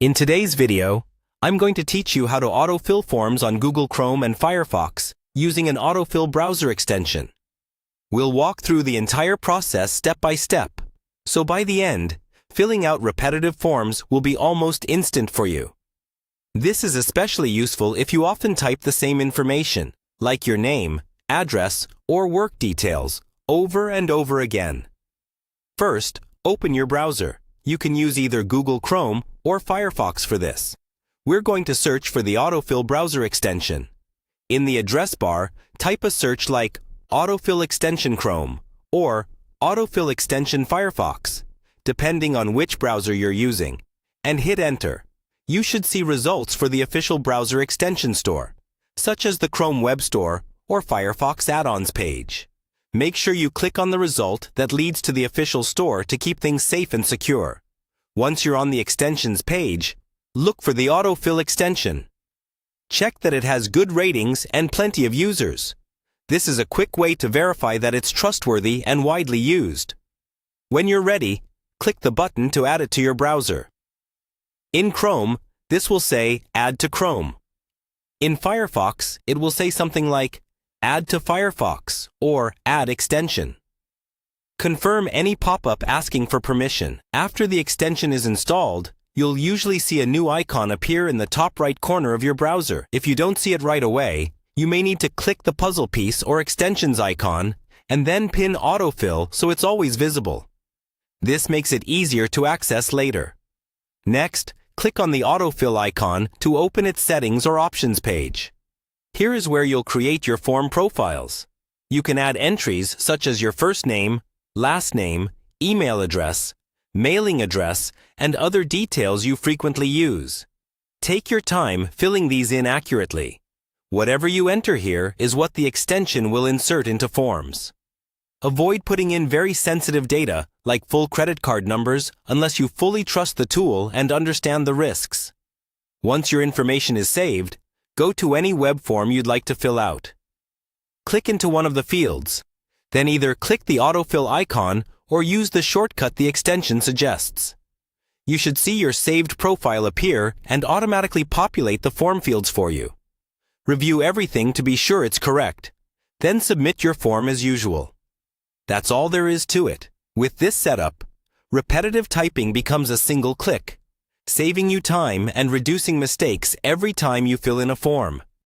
In today's video, I'm going to teach you how to autofill forms on Google Chrome and Firefox using an autofill browser extension. We'll walk through the entire process step by step, so by the end, filling out repetitive forms will be almost instant for you. This is especially useful if you often type the same information, like your name, address, or work details, over and over again. First, open your browser. You can use either Google Chrome or Firefox for this. We're going to search for the autofill browser extension. In the address bar, type a search like autofill extension Chrome or autofill extension Firefox, depending on which browser you're using, and hit enter. You should see results for the official browser extension store, such as the Chrome Web Store or Firefox add-ons page. Make sure you click on the result that leads to the official store to keep things safe and secure. Once you're on the extensions page, look for the autofill extension. Check that it has good ratings and plenty of users. This is a quick way to verify that it's trustworthy and widely used. When you're ready, click the button to add it to your browser. In Chrome, this will say Add to Chrome. In Firefox, it will say something like Add to Firefox or Add extension. Confirm any pop-up asking for permission. After the extension is installed, you'll usually see a new icon appear in the top right corner of your browser. If you don't see it right away, you may need to click the puzzle piece or extensions icon and then pin autofill so it's always visible. This makes it easier to access later. Next, click on the autofill icon to open its settings or options page. Here is where you'll create your form profiles. You can add entries such as your first name, last name, email address, mailing address, and other details you frequently use. Take your time filling these in accurately. Whatever you enter here is what the extension will insert into forms. Avoid putting in very sensitive data like full credit card numbers unless you fully trust the tool and understand the risks. Once your information is saved, go to any web form you'd like to fill out. Click into one of the fields. Then either click the autofill icon or use the shortcut the extension suggests. You should see your saved profile appear and automatically populate the form fields for you. Review everything to be sure it's correct. Then submit your form as usual. That's all there is to it. With this setup, repetitive typing becomes a single click, saving you time and reducing mistakes every time you fill in a form.